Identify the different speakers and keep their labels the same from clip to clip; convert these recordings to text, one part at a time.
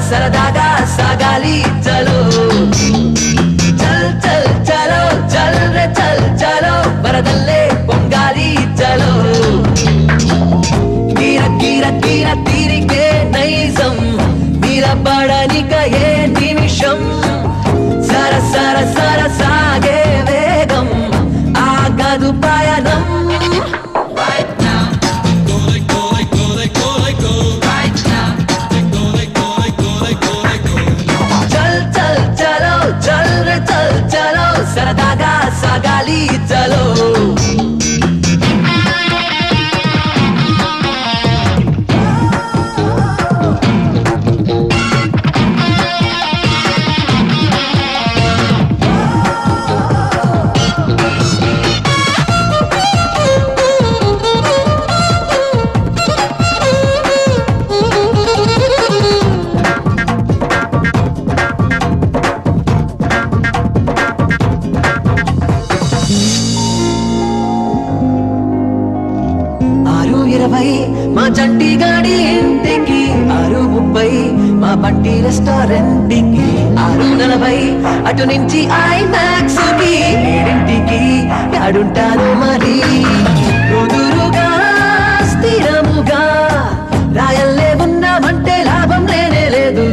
Speaker 1: సరదాగా సాగాలి చలో చల్ చల్ చలో చల్ రే చల్ చలో వరదల్లే పొంగాలి చలో గిర గిర గిర తీరికే నైజం నిలబడనిక ఏ నిమిషం సర సర సర సాగే వేగం ఆగదు పయనం సరదాగా సాగాలి చలో మా చంటి గాడి ఇంటికి 6:30 మా బంటి రెస్టారెంట్కి 6:40 అటు నుంచి ఐమాక్స్ కి 7ంటికి యాడుంటాను మరి కుదురుగా స్థిరముగా రాయల్లే ఉన్నామంటే లాభం లేనే లేదు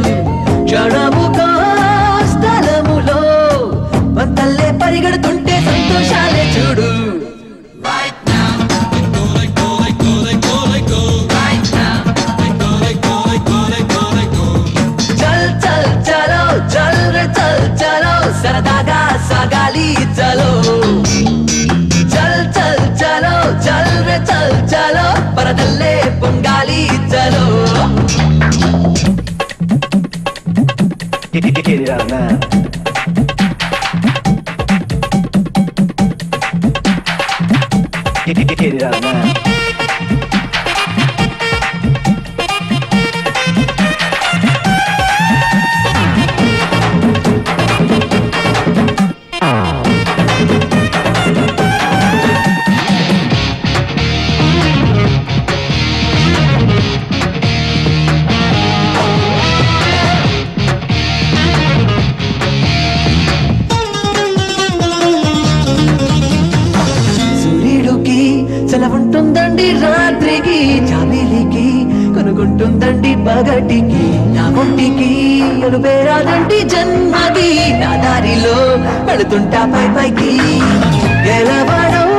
Speaker 1: క్షణముగా స్థలములో వంతల్లే పరిగెడుతుంటే సంతోషాలే చూడు సరదాగా సాగాలి చలో చల్ చల్ చలో చల్ రే చల్ చలో పరదల్లే పొంగాలి చలో Get it out now. Get it out now. సెలవుంటుందండి రాత్రికి చాబీలికి కొనుక్కుంటుందండి పగటికి నా ఒంటికి అనుపేరాదండి జన్మకి నా దారిలో పెడుతుంటా పై పైకి గెలవడం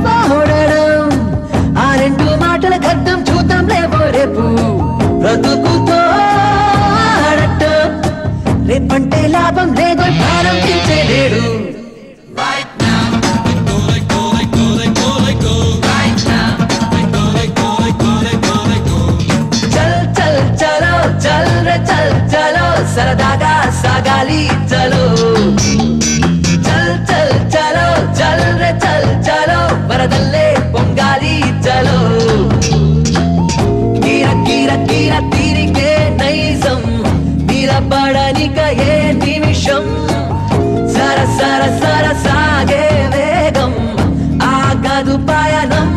Speaker 1: బాహుడడం ఆ రెండు మాటల గడ్డం చూద్దాం లేవో రేపు బ్రతుకుతో ఆడటం రేపంటే లాభం లేదో ప్రారంభించే లేడు సరదాగా సాగాలి చలో చల్ చల్ చలో చల్ రే చల్ చలో వరదల్లే పొంగాలి చలో గిర గిర గిర తీరికే నైజం నిలబడనిక ఏ నిమిషం సర సర సర సాగే వేగం ఆగదు పయనం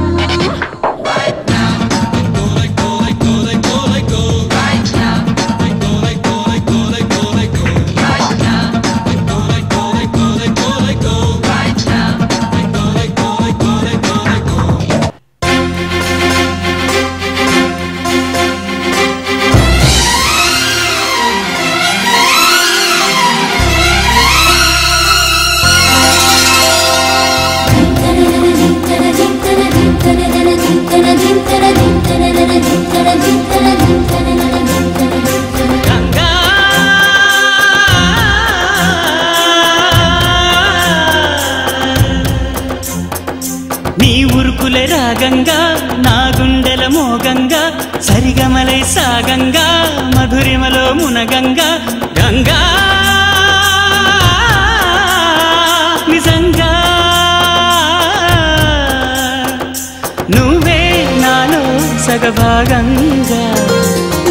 Speaker 1: రాగంగా నా గుండెల మోగంగా సరిగమలై సాగంగా మధురిమలో మునగంగా గంగా నిజంగా
Speaker 2: నువ్వే నాలో సగభాగంగా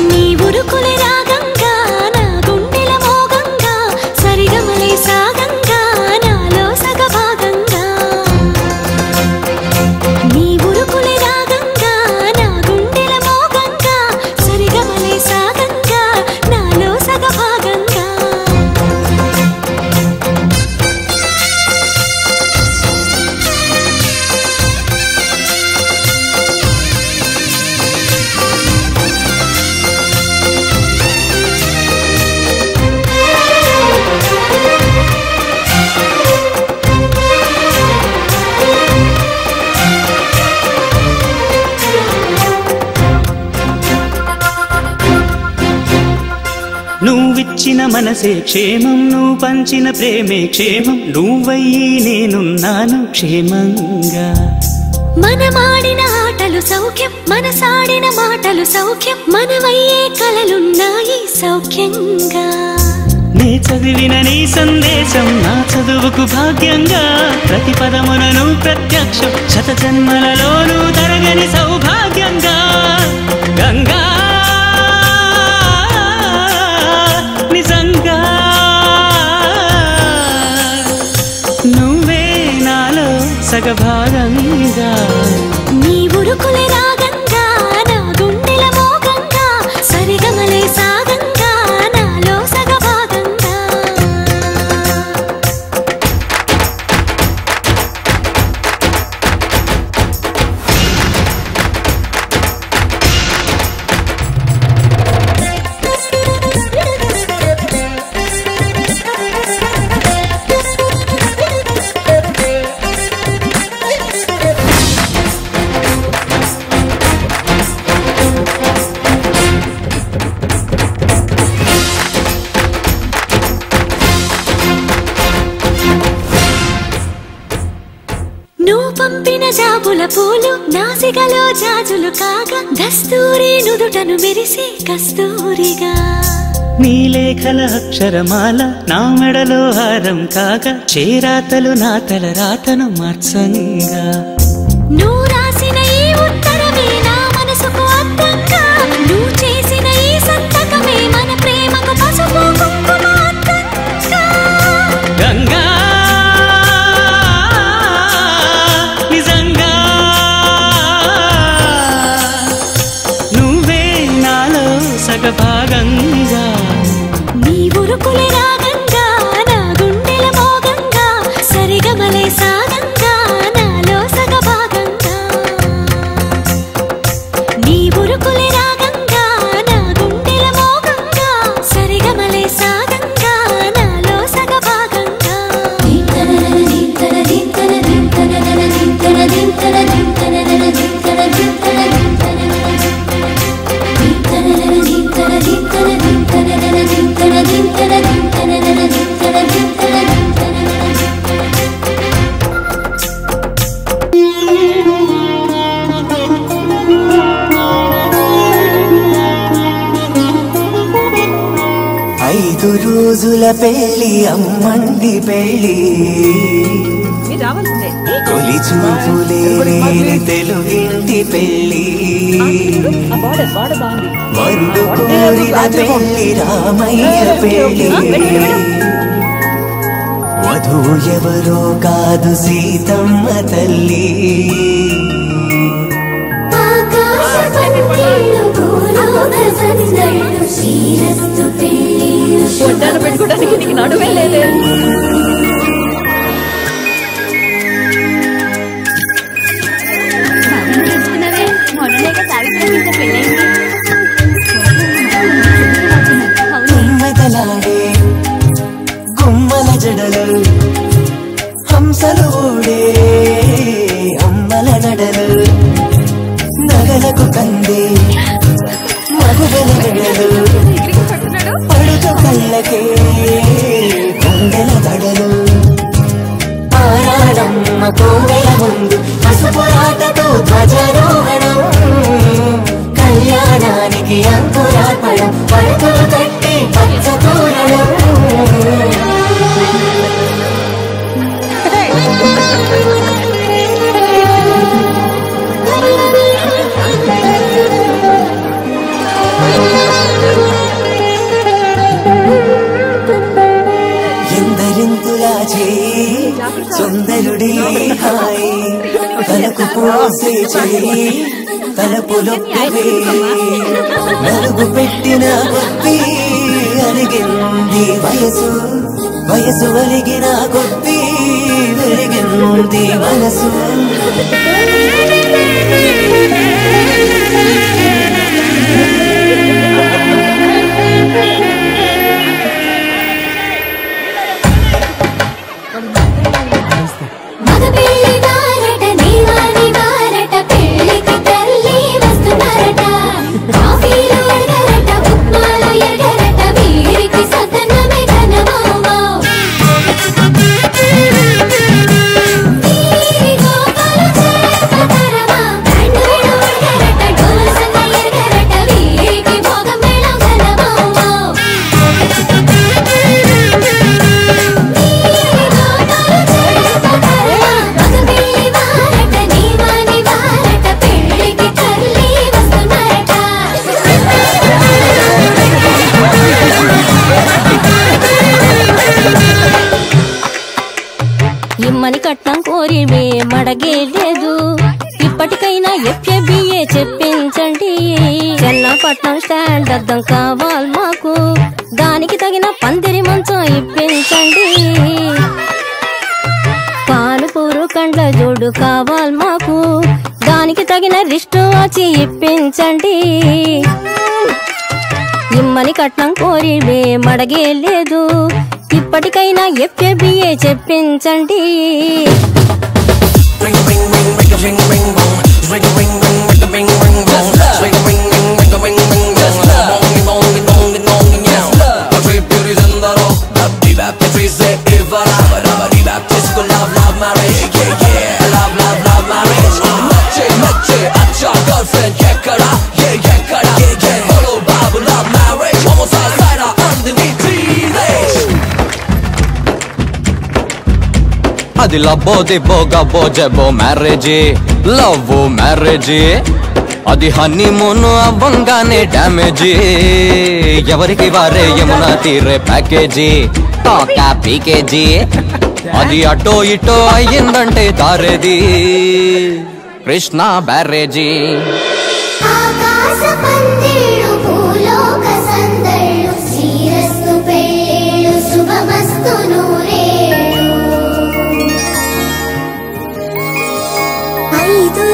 Speaker 3: నీ ఉరుకులే రాగంగా నా గుండెల మోగంగా సరిగమలే సాగంగా నాలో సగభాగంగా నీ ఉరుకులే రాగంగా నా గుండెల మోగంగా సరిగమలే సాగంగా నాలో సగభాగంగా
Speaker 2: నువ్విచ్చిన మనసే క్షేమం నువ్వు పంచిన ప్రేమే క్షేమం నువ్వయ్యి నేనున్నాను క్షేమంగా
Speaker 3: మనమాడిన ఆటలు సౌఖ్యం మనసాడిన మాటలు సౌఖ్యం మనమయ్యే కలలున్నాయి సౌఖ్యంగా
Speaker 2: నే చదివిన నీ సందేశం నా చదువుకు భాగ్యంగా ప్రతి పదములను ప్రత్యక్షం శత జన్మలలోనూ తరగని సౌభాగ్యంగా గంగా నిజంగా నువ్వే నాలో సగభాగంగా
Speaker 3: నీ ఉరుకులే రాగంగా నా గుండెల మోగంగా సరిగమలే సాగంగా నాలో సగభాగంగా నువ్వు పంపిన జాబుల పూలు నాసికలో జాజులు కాగా దస్తూరి నుదుటను మెరిసే కస్తూరిగా
Speaker 2: నీ లేఖల అక్షరమాల నా మెడలో హారం కాగా చేరాతలు నా తల రాతను మార్చంగా
Speaker 3: నువ్వు రాసిన ఈ ఉత్తరమే నా మనసుకు అర్థంగా నువ్వు చేసిన ఈ సంతకమే మన ప్రేమకు పసుపు కుంకుమ అర్థంగా
Speaker 2: గంగా నిజంగా నువ్వే నాలో సగభాగంగా
Speaker 3: నీ ఉరుకులే రాగంగా నా గుండెల మోగంగా సరిగమలే సాగంగా నాలో సగభాగంగా నీ ఉరుకులే రాగంగా నా గుండెల మోగంగా సరిగమలే సాగంగా నాలో సగభాగంగా
Speaker 1: ఐదు రోజుల పెళ్లి అమ్మండి పెళ్లి తొలి చూపులే లేని తెలుగింటి పెళ్లి వరుడు కోరిన పెళ్లి రామయ్య పెళ్లి వధువు ఎవరో కాదు సీతమ్మ తల్లి
Speaker 3: ఒడ్డాన పెట్టుకోవడానికి నీకు నడువే లేదే
Speaker 1: గుమ్మదలాడే గుమ్మల జడలు హంసలు ఊడే అమ్మల నడలు నగలకు కందే మగువల వెడలు పడుతు కళ్ళకే గుండెల దడలు ఆరాడమ్మ కోవెల ముందు పసుపురాటతో ధ్వజారోహణం కళ్యాణానికి అంకురార్పణం పడుతులు కట్టి పచ్చ తోరణం మోసే చేయి తలపులొప్పివే నలుగు పెట్టిన కొద్దీ అలిగింది వయసు వయసు వలిగిన కొద్దీ వెలిగింది మనసు
Speaker 3: కట్నం కోరివే మడగేలేదు ఇప్పటికైనా FABA చెప్పించండి చెన్నపట్నం స్టాండ్ అద్దం కావాలి మాకు దానికి తగిన పందిరి మంచం ఇప్పించండి పానుపూరు కండ్ల జోడు కావాలి మాకు దానికి తగిన రిస్ట్ వాచి ఇప్పించండి ఇమ్మని కట్నం కోరివే మడగేలేదు ఇప్పటికైనా FABA చెప్పించండి
Speaker 4: అది లబ్బో దిబ్బో గబ్బో జబ్బో మ్యారేజీ లవ్ మ్యారేజీ అది హనీమూన్ అవ్వంగానే డ్యామేజీ ఎవరికి వారే యమునా తీరే ప్యాకేజీ టాకా పీకేజీ అది అటో ఇటో అయ్యిందంటే తారేది కృష్ణ బ్యారేజీ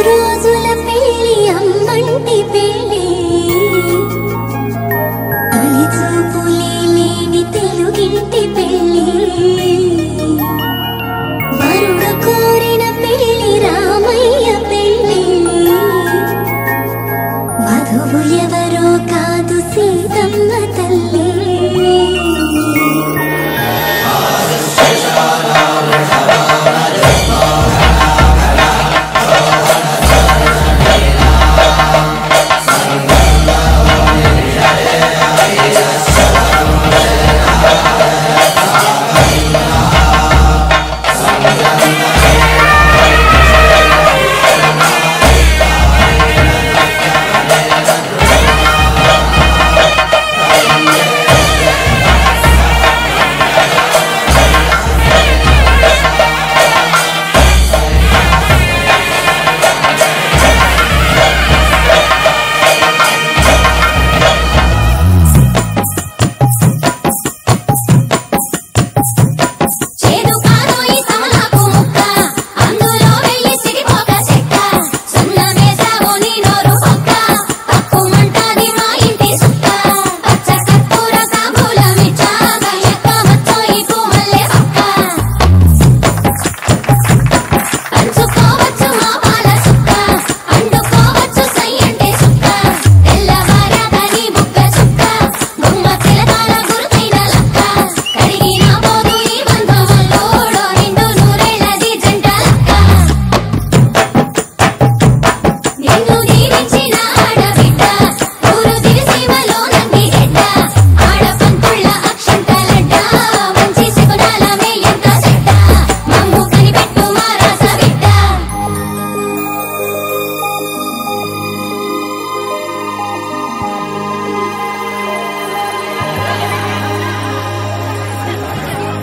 Speaker 3: రోజుల పెళ్లి అమ్మంటి పెళ్లి తొలి చూపులే లేని తెలుగింటి పెళ్లి వరుడు కోరిన పెళ్లి రామయ్య పెళ్లి వధువు ఎవరో కాదు సీతమ్మ తల్లి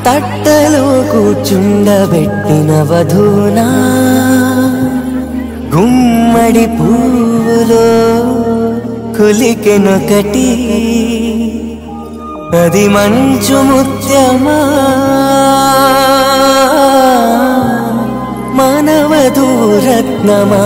Speaker 1: తట్టలో కూర్చుండబెట్టిన వధూనా
Speaker 5: గుమ్మడి పువ్వులో కొలికెనొకటి అది మంచు ముత్యమా మానవధూరత్నమా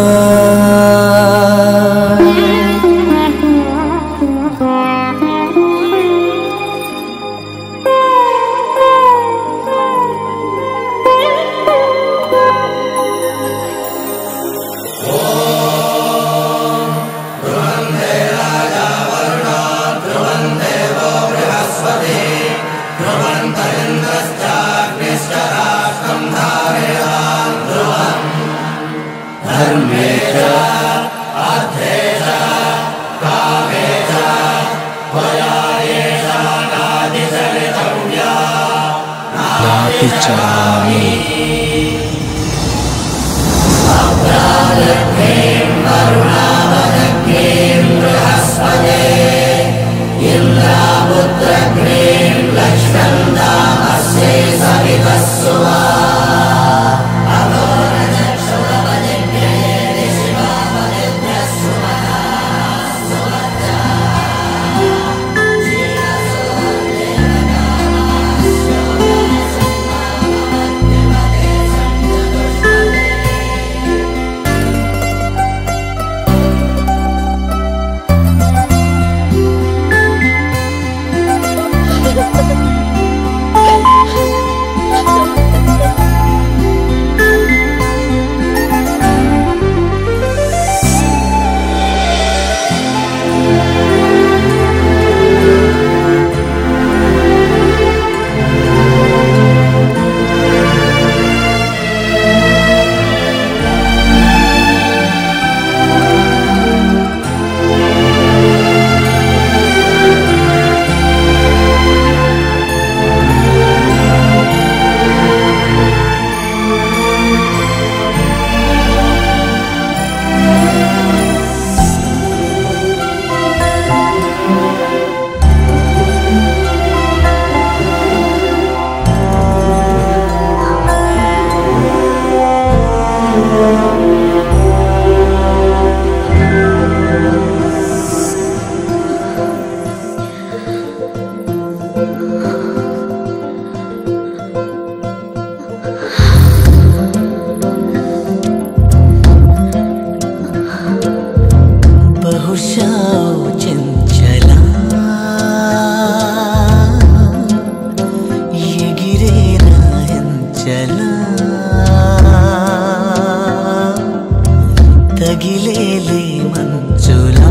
Speaker 5: తగిలేలే మంచులా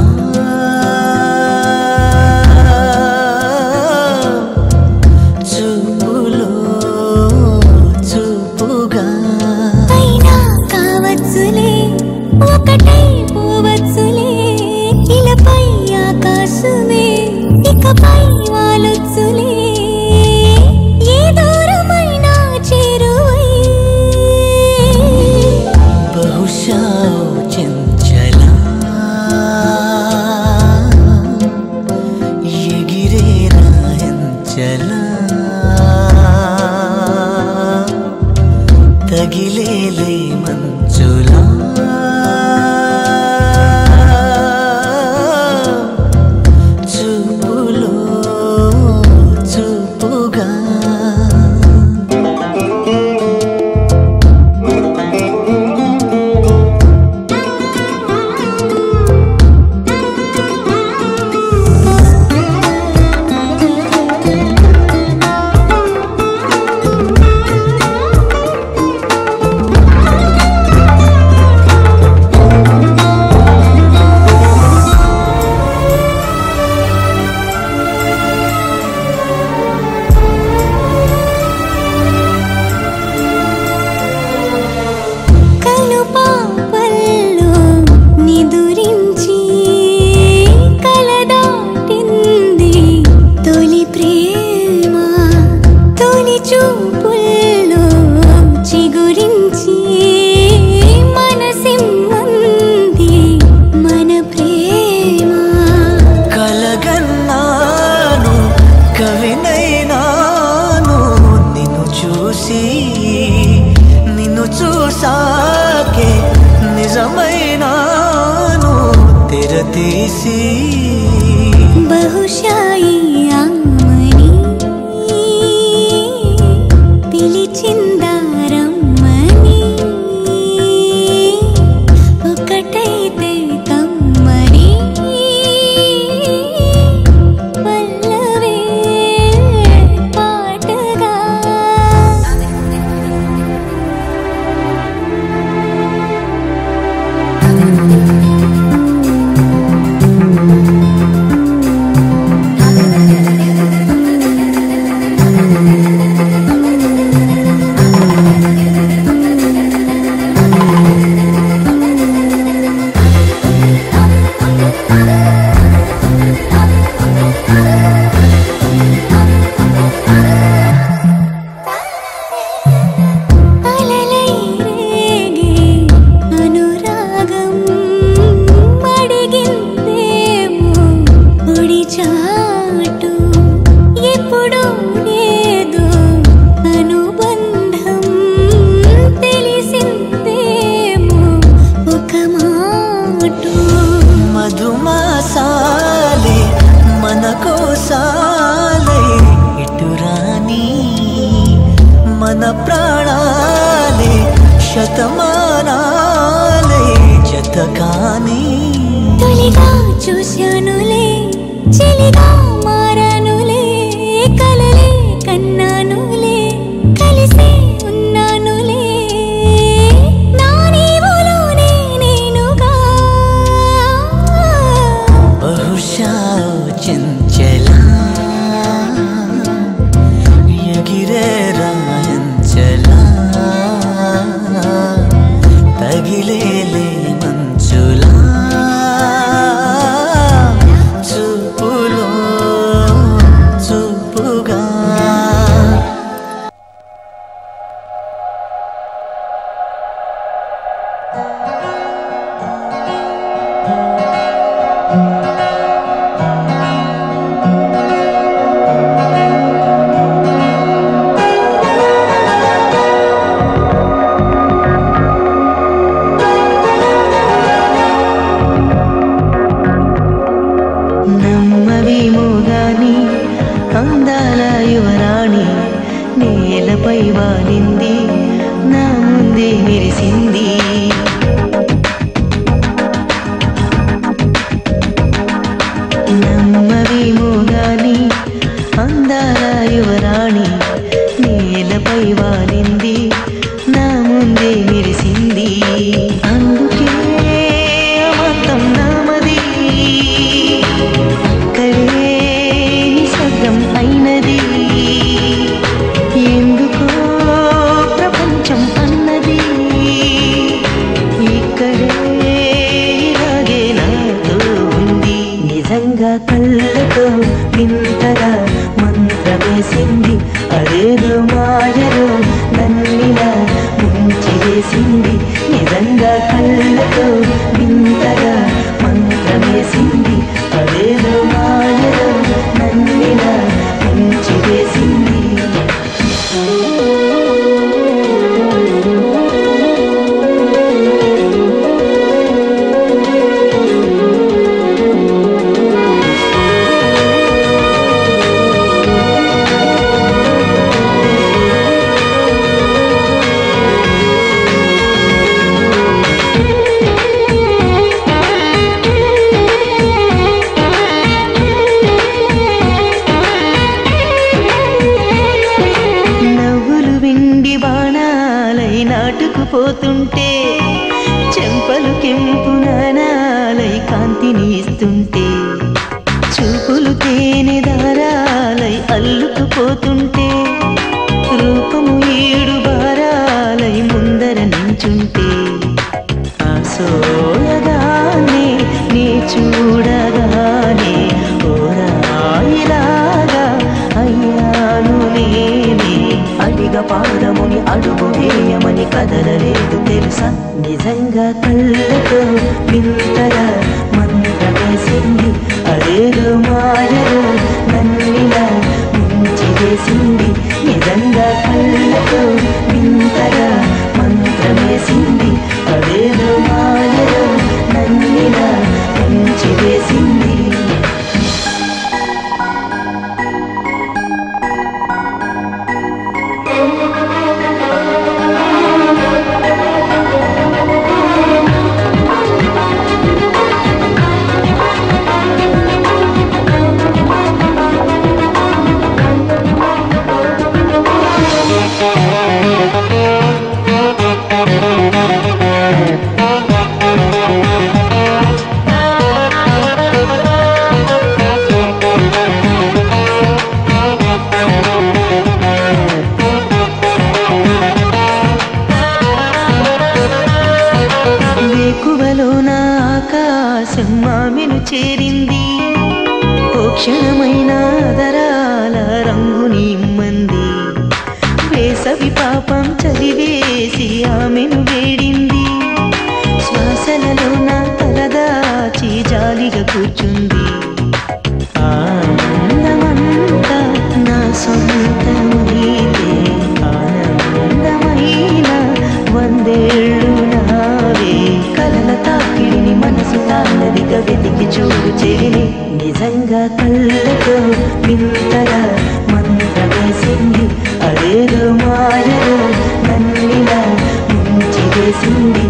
Speaker 5: చూపులో చూపుగా
Speaker 3: అయినా కావచ్చులే ఒకటై పోవచ్చులే ఇలపై ఆకాశమే ఇకపై వాలొచ్చులే ఏ దూరమైనా చేరువై
Speaker 5: బహుశా చంచలా ఎగిరే రాయంచలా తగిలేలే మంచులా చూపులో తీసి
Speaker 3: బహుశా ఈ అమ్మని పిలిచిందా రమ్మని ఒకటైతే కమ్మని పల్లవే పాటగా అలలై రేగే అనురాగం అడిగిందేమో ఒడి చాటు ఎప్పుడు ఏదో అనుబంధం తెలిసిందేమో ఒక మాటు
Speaker 5: మధుమాసాలే మన కోసాలే ఇటురాని మన ప్రాణాలే శతమానాలే జతకాని
Speaker 3: తొలిగా చూశానులే చెలిగా మారానులే కలలే కన్నానులే కలిసే ఉన్నానులే నా నీవులోనే నేనుగా
Speaker 5: బహుశా చెంచలా ఎగిరే రాయంచలా తగిలేలే మంచులా చూపులో చూపుగా నమ్మవేమో గాని అందాల యువరాణి నేలపై వాలింది నా ముందే మెరిసింది నమ్మవేమో గాని అందాల యువరాణి నేలపై వాలింది నా ముందే మెరిసింది అందుకే అమంతం నామది కలే నిశ్శబ్దం అయినది ఎందుకో ప్రపంచం అన్నది ఇక్కడే ఇలాగే నాతో ఉంది నిజంగా కళ్ళతో వింతగా మంత్రమేసింది అదేదో మాయలో నన్నిలా ముంచివేసింది నిజంగా కళ్ళతో వింతగా మంత్రమేసింది అదేదో మాయలో నన్నిలా ముంచివేసింది నవ్వులు విండి బాణాలై నాటుకుపోతుంటే చెంపలు కెంపు నానాలై కాంతిని ఇస్తుంటే చూపులు తేనె దారాలై అల్లుకుపోతుంటే రూపము ఏడు బారాలై ముందర నించుంటే ఆ సోయగానే నీ చూడగానే ఓరాయిలాగా అయ్యాను నేనే అడిగ పాదముని అడుగు వేయమని కదలలేదు తెలుసా నిజంగా కళ్ళతో వింతగా మంత్రమేసింది అదేదో మాయలో నన్నిలా ముంచివేసింది నిజంగా కళ్ళతో వింతగా మంత్రమేసింది అదేదో మాయలో నన్నిలా ముంచివేసింది సింహామెను చేరింది ఓ క్షణమైన దరాల రంగుని ఇమ్మంది వేసవి పాపం చదివేసి ఆమెను వేడింది శ్వాసలలో నా తలదాచి జాలిగా కూర్చుంది ఆనందమంతా నా సొంతమైతే ఆనందమైన వందేళ్ళు నావే కలల తాకిడిని మనసు తానదిగా వెతికి చూడు చేరి నిజంగా కళ్ళతో వింతగా మంత్రమేసింది అదేదో మాయలో నన్నిలా ముంచి వేసింది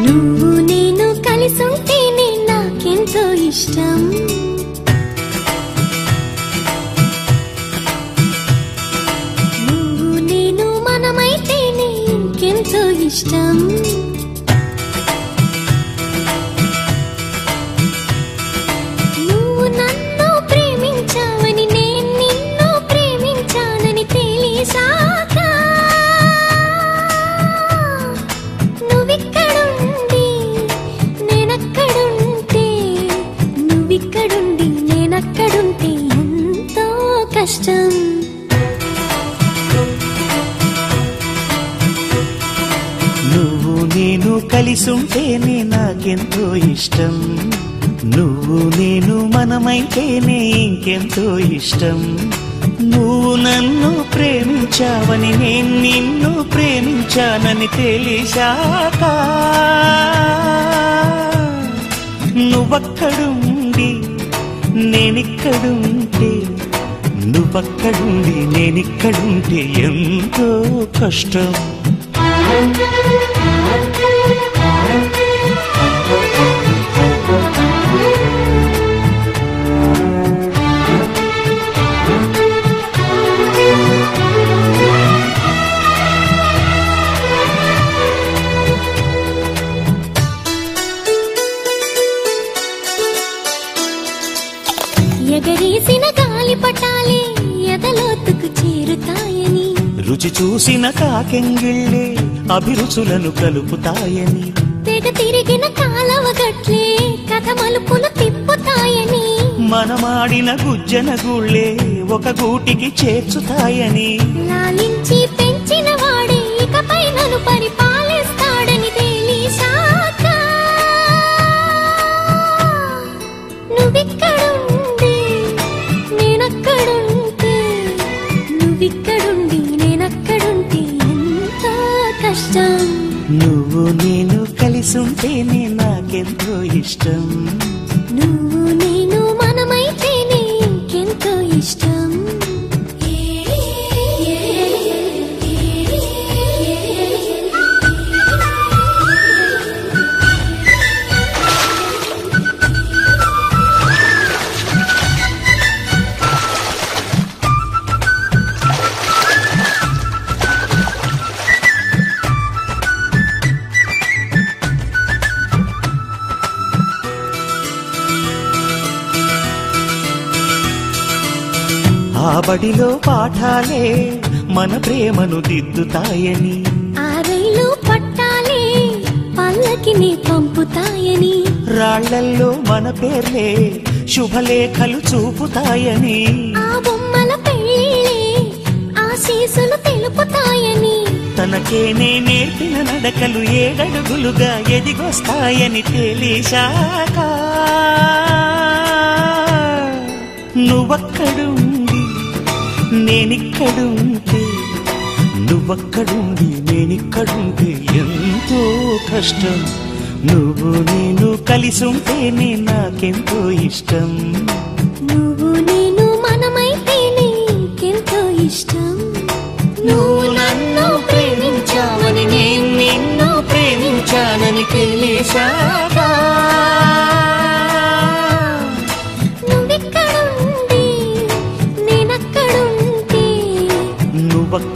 Speaker 3: నువ్వు నేను కలిసుంటేనే నాకెంతో ఇష్టం నువ్వు నేను మనమైతేనే ఇంకెంతో ఇష్టం నువ్వు నన్ను ప్రేమించావని నేను నిన్ను ప్రేమించానని తెలిసాక నువ్విక్కడుండి నేనక్కడుంటే నువ్విక్కడుండి నేనక్కడుంటే ఎంతో కష్టం
Speaker 2: నువ్వు నేను కలిసుంటేనే నాకెంతో ఇష్టం నువ్వు నేను మనమైతేనే ఇంకెంతో ఇష్టం నువ్వు నన్ను ప్రేమించావని నేను నిన్ను ప్రేమించానని తెలిసాక నువ్వక్కడుండి నేనిక్కడుంటే నువ్వక్కడుండి నేనిక్కడుంటే ఎంతో కష్టం
Speaker 3: ఎగరేసిన గాలి పటాలే ఎదలోతుకు చేరుతాయని
Speaker 2: రుచి చూసిన కాకెంగిళ్ళే అభిరుచులను కలుపుతాయని
Speaker 3: తెగ తిరిగిన కాలవ గట్లే కథ మలుపులు తిప్పుతాయని
Speaker 2: మనమాడిన గుజ్జన గుళ్ళే ఒక గూటికి చేర్చుతాయని
Speaker 3: లాలించి పెంచిన వాడే ఇకపై నన్ను పరిపాలిస్తాడని తెలిసాక నువ్విక్కడుండి నేనక్కడుంటే నువ్విక్కడుండి నేనక్కడుంటే ఎంతో కష్టం
Speaker 2: నువ్వు నేను కలిసుంటేనే నాకెంతో ఇష్టం
Speaker 3: నువ్వు నేను మనమైతేనే ఇంకెంతో ఇష్టం
Speaker 2: ఆ బడిలో పాఠాలే మన ప్రేమను దిద్దుతాయని
Speaker 3: ఆ రైలు పట్టాలే పల్లకిని పంపుతాయని
Speaker 2: రాళ్లల్లో మన పేర్లే శుభలేఖలు చూపుతాయని
Speaker 3: ఆ బొమ్మల పెళ్ళిళ్ళే ఆశీసులు తెలుపుతాయని
Speaker 2: తనకేనే నేర్పిన నడకలు ఏడడుగులుగా ఎదిగొస్తాయని తెలిసాక నువ్వక్కడుండి నేనిక్కడుంటే నువ్వక్కడుండి నేనిక్కడుంటే ఎంతో కష్టం నువ్వు నేను కలిసుంటేనే నాకెంతో ఇష్టం
Speaker 3: నువ్వు నేను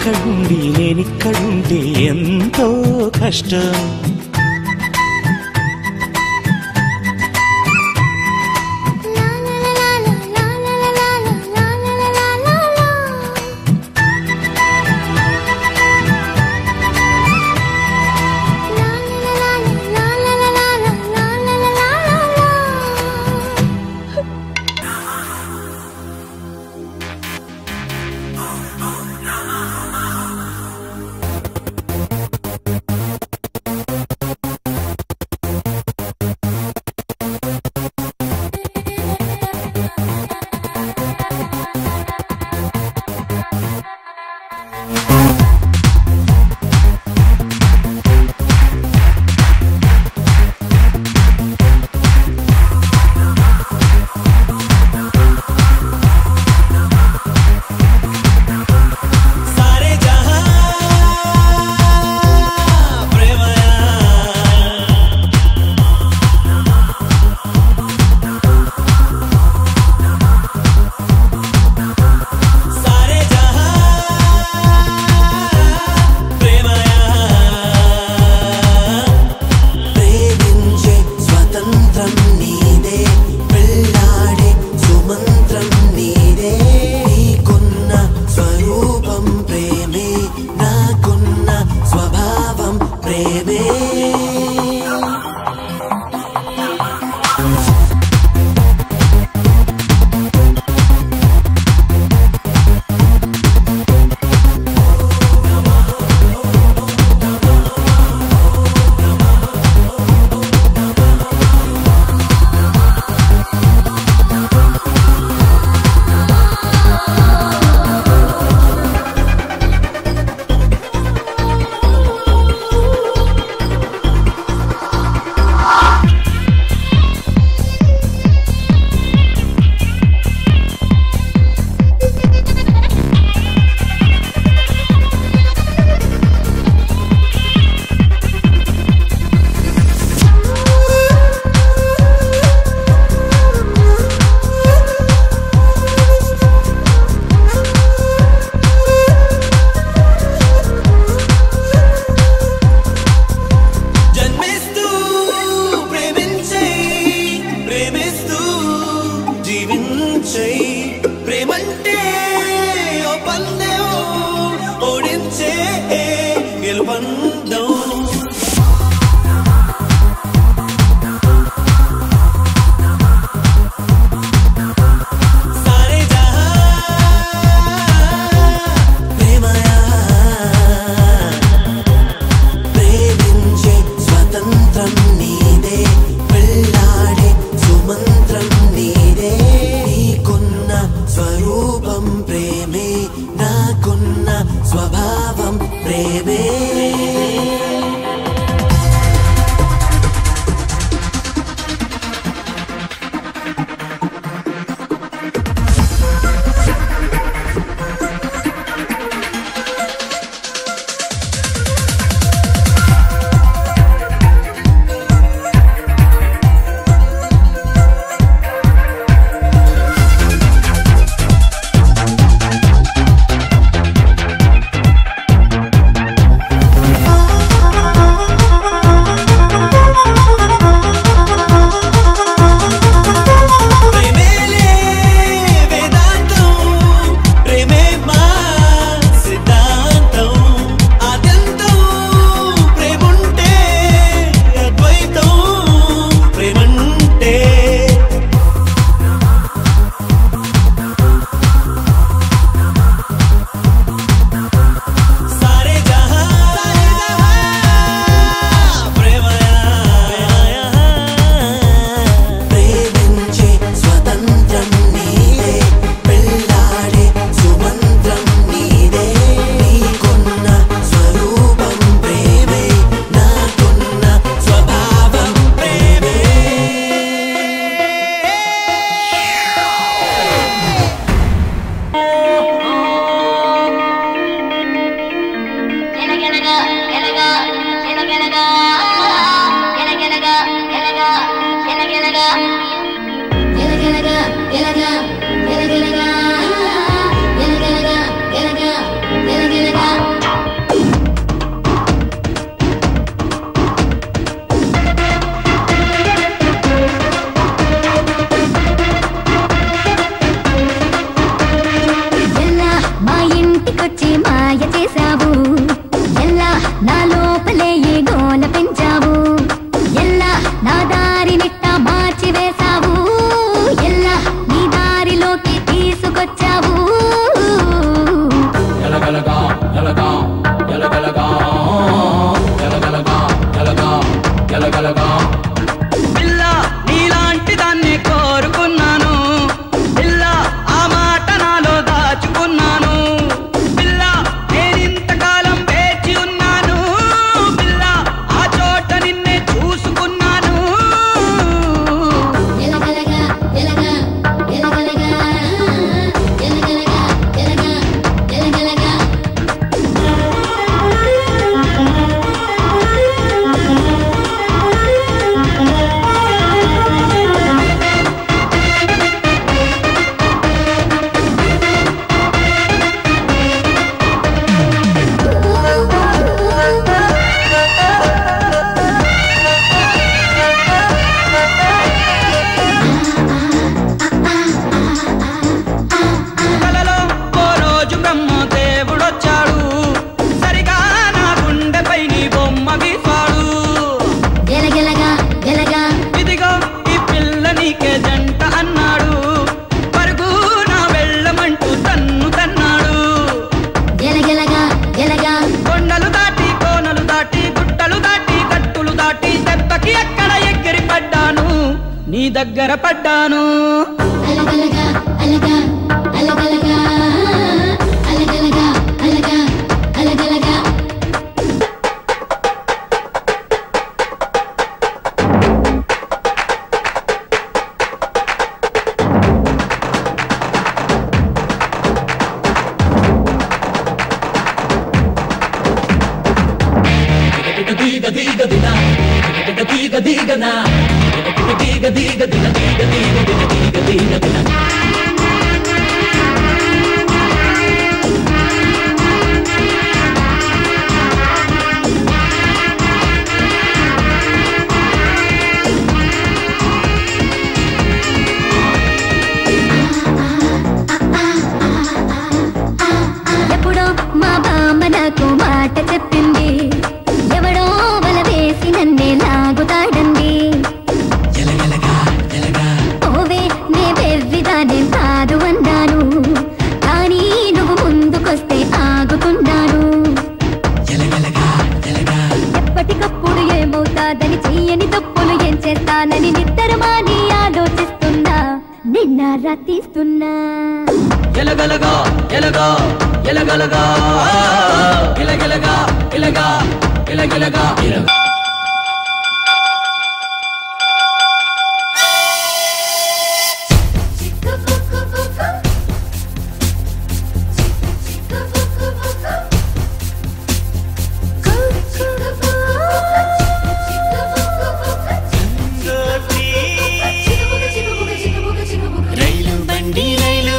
Speaker 2: నీవక్కడుండి నేనిక్కడుంటే ఎంతో కష్టం.
Speaker 3: ముందుకొచ్చావు
Speaker 1: ఎలగలగా ఎలగా ఎలగలగా ఎలగలగా ఎలగా ఎలగలగా పిల్ల నీలాంటి దాన్ని కోరుకున్నాను పిల్ల ఆ మాట నాలో దాచుకున్నాను పిల్ల నేనింతకాలం వేచి ఉన్నాను పిల్ల ఆ చోట నిన్నే చూసుకున్నాను
Speaker 3: ఎలగలగా ఎలగా ఎలగలగా ఎలగలగా ఎలగా ఎలగలగా
Speaker 1: కలలో ఓ రోజు బ్రహ్మ దేవుడొచ్చాడు సరిగా నా గుండెపై నీ బొమ్మ గీసాడు
Speaker 3: ఎలగలగా ఎలగా
Speaker 1: ఇదిగో ఈ పిల్ల నీకే జంట అన్నాడు పరుగు నా వెళ్ళమంటూ తన్ను తన్నాడు
Speaker 3: ఎలగలగా ఎలగా
Speaker 1: కొండలు దాటి కోనలు దాటి గుట్టలు దాటి కట్టులు దాటి దెబ్బకి ఎక్కడ ఎగిరి పడ్డాను నీ దగ్గర పడ్డాను
Speaker 3: అలగలగా అలగా అలగలగా అలగలగా అలగా అలగలగా ఎప్పుడో మా బామ్మ నాకు మాట చెప్పింది ఎవడో వల వేసి నన్నే లాగుతాడండి ఓవే నే బెర్రిదానే కాదు అన్నాను కానీ నువ్వు ముందుకొస్తే ఆగుతున్నాను ఎప్పటికప్పుడు ఏమవుతాదని చెయ్యని తప్పులు ఏం చేస్తానని నిద్రమాని ఆలోచిస్తున్నా నిన్న రతిస్తున్నా
Speaker 1: ఎలగలగా ఎలగా ఎలగలగా ఎలగలగా ఎలగా ఎలగలగా ఎలగా
Speaker 2: రైలు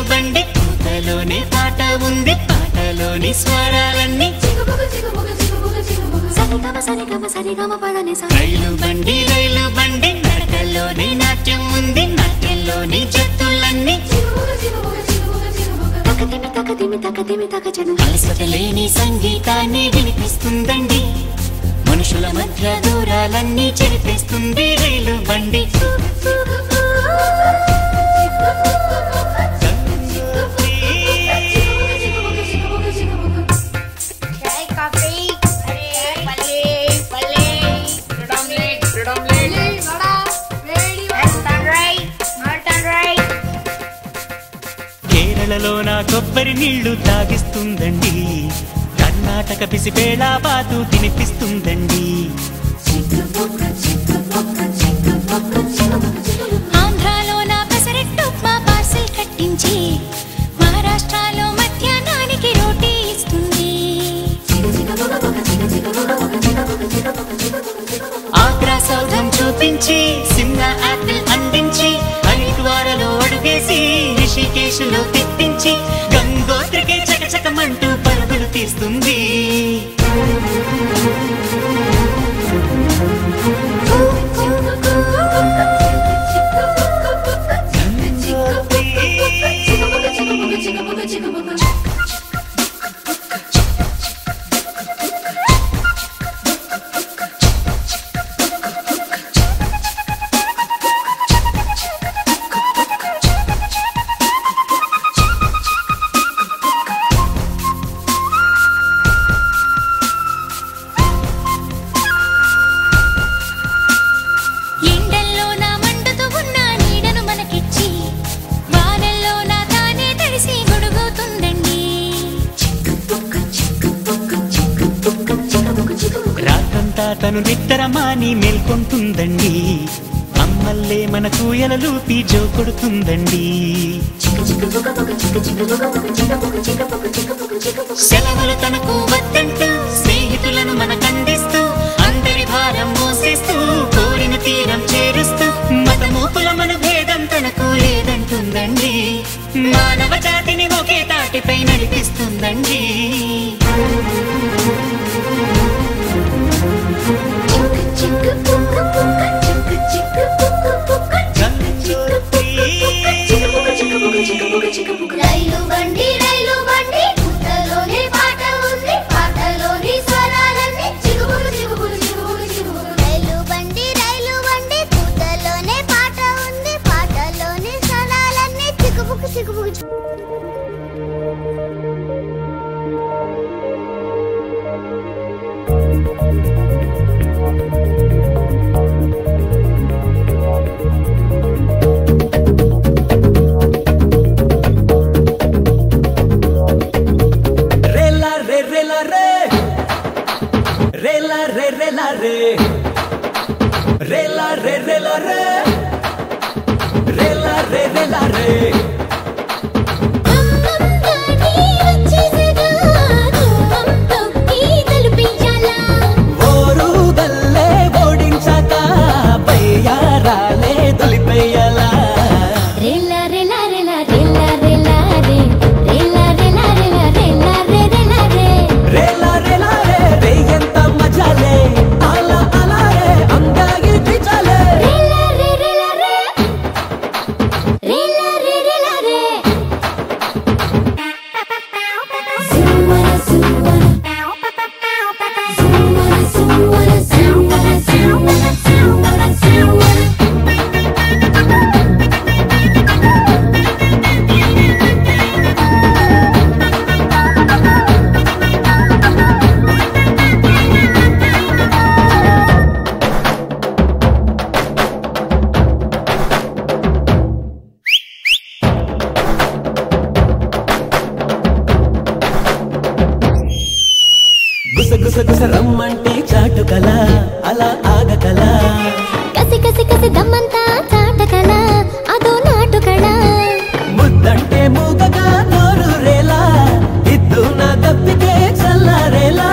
Speaker 2: బండి కూతలోనే పాట ఉంది పాటలోని స్వరాలన్నీ
Speaker 3: సరిగమ పదని
Speaker 2: రైలు బండి నడకలోని నాట్యం ఉంది నాట్యంలోని జత్తులన్నీ
Speaker 3: తకతిమి తకచను
Speaker 2: అలసట లేని సంగీతాన్ని వినిపిస్తుందండి మనుషుల మధ్య దూరాలన్నీ చెరిపేస్తుంది రైలు బండి కేరళలో నా కొబ్బరి నీళ్లు తాగిస్తుందండి కర్ణాటక పిసిపేళ బాతు తినిపిస్తుందండి
Speaker 3: ఆంధ్రాలో నా పెసరెట్టు మా పార్సిల్ కట్టించి మహారాష్ట్రలో మధ్యాహ్నానికి రోటీ ఇస్తుంది
Speaker 2: ఆగ్రా సౌధం చూపించి సిమ్లా యాపిల్ అందించి హరిద్వారలో అడుగేసి రిషికేశ్లో తిప్పించి గంగోత్రికి చకచకమంటూ పరుగులు తీస్తుంది తను నిద్రమాని మేల్కొంటుందండి అమ్మల్లే మనకు ఎలలూపి జో కొడుతుందండి సెలవులు తనకు వద్దంటూ స్నేహితులను మనకందిస్తూ అందరి భారం మోసేస్తూ కోరిన తీరం చేరుస్తూ మతమూపుల మన భేదం తనకు లేదంటుందండి మానవ జాతిని ఒకే తాటిపై నడిపిస్తుందండి
Speaker 3: రైలు బండి రైలు బండి పుట్టలోనే పాట ఉంది పాటలోని స్వరాలన్నీ చిగుబులు చిగుబులు చిగుబులు చిగుబులు రైలు బండి పుట్టలోనే పాట ఉంది పాటలోని స్వరాలన్నీ చిగుబుకు చిగుబుకు
Speaker 1: రమ్మంటే చాటుకల అలా ఆగకల
Speaker 3: కసి కసి కసి దమ్మంతా చాటకల అదో నాటుకళ
Speaker 1: ముద్దంటే మూగగా నోరు రేలా ఇద్దు నా తప్పితే చల్లారేలా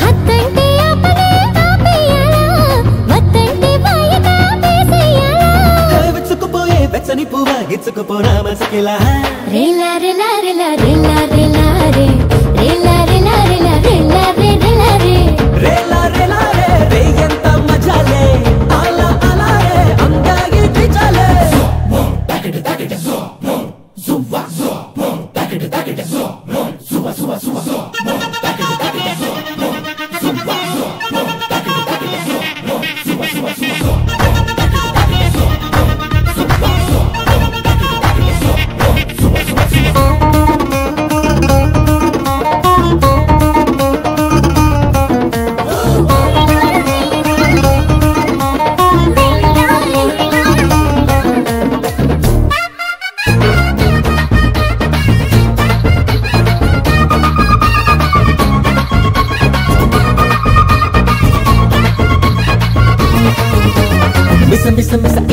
Speaker 3: హత్తంటే ఆపనే ఆపేయాలా వత్తంటే వాయగా వేసేయాలా
Speaker 1: విచ్చుకుపోయే వెచ్చని పువ్వ గిచ్చుకుపోనా మనసుకిలా
Speaker 3: రేలా రేలా రేలా రేలా రేలా రే రేలా రేలా రేలా రేలా రే రేలా రే
Speaker 1: రేలా రేలా రే రే ఎంత మజాలే అలా అలా రే అందాగి పిచాలే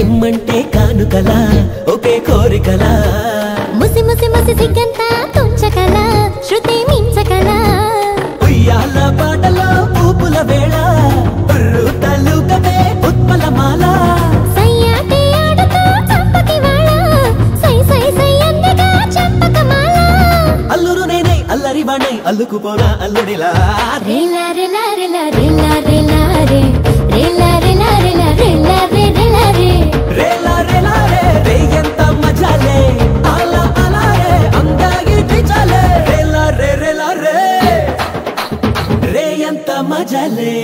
Speaker 1: ఇమ్మంటే కానుకల ఒకే కోరికల
Speaker 3: ముసి ముసి ముసి సిగ్గంతా తుంచకల శృతి మించకల
Speaker 1: ఉయ్యాల పాటలో ఊపుల వేళ తలుకమే ఉత్పలమాల
Speaker 3: సయ్యాటి ఆడుతూ చంపకి వాళ్ళ సై సై సై అందగా చంపకమాల
Speaker 1: అల్లురు నేనై అల్లరి వాణై అల్లుకుపోనా అల్లుడిలా
Speaker 3: రేలా రేలా రేలా రేలా రేలా రే రేలా రేలా రేలా రేలా రే రేలా రే
Speaker 1: రేలా రేలా రే రే ఎంత మజాలే అలా అలా రే అందాగి పిచాలే రేలా రే రేలా రే రే ఎంత మజాలే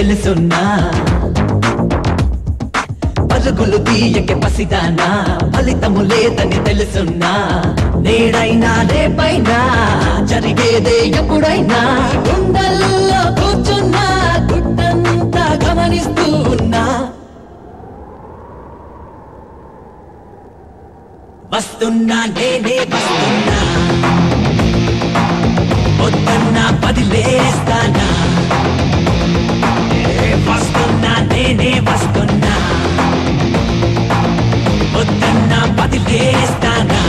Speaker 1: తెలుసున్నా పరుగులు తీయకే పసిదానా ఫలితము లేదని తెలుసున్నా నేడైనా రేపైనా జరిగేదే ఎప్పుడైనా గుండెల్లో కూర్చున్నా గుట్టంతా గమనిస్తూ ఉన్నా వస్తున్నా నేనే వస్తున్నా వస్తున్నా పదిలేస్తానా వస్తున్నా నేనే వస్తున్నా వస్తున్నా పదిలేస్తానా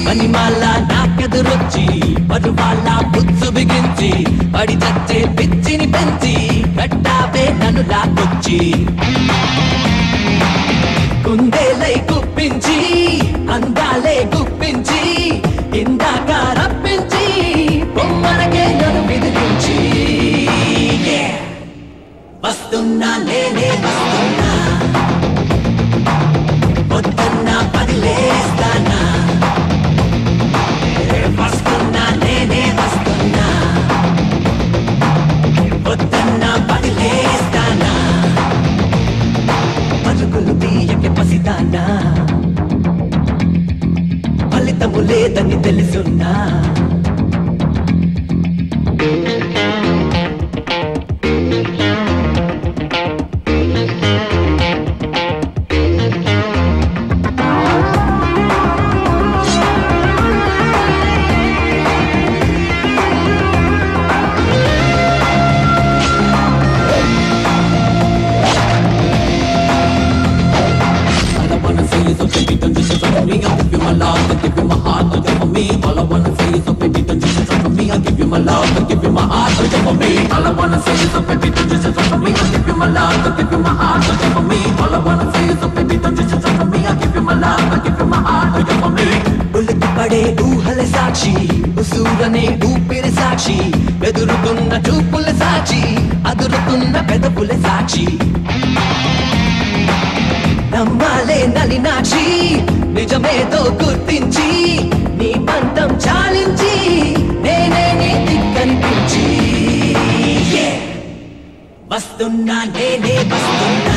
Speaker 1: మణిమాల నాకెదురొచ్చి పరువాళ్ళ బుచ్చు బిగించి పడి చచ్చే పిచ్చిని పెంచి కట్టావే నన్ను లాక్కొచ్చి కుందేలై గుప్పించి అందాలే గుప్పించి ఇందాక రప్పించి బొమ్మనకే నన్ను బెదిరించి వస్తున్నా నేనే వస్తున్నా వస్తున్నా పదిలేస్తానా వస్తున్నా నేనే వస్తున్నా వస్తున్నా పదిలేస్తానా పరుగులు తీయకే పసిదానా ఫలితము లేదని తెలుసున్నా పడే ఊహల సాక్షి ఉసూరనే ఊపిరి సాక్షి ఎదురుతున్న చూపుల సాక్షి అదురుతున్న పెదవుల సాక్షి నమ్మాలే నలినాక్షి నిజమేదో గుర్తించి నీ పంతం చాలించి నేనే నీ దిక్కనిపించి వస్తున్నా నేనే వస్తున్నా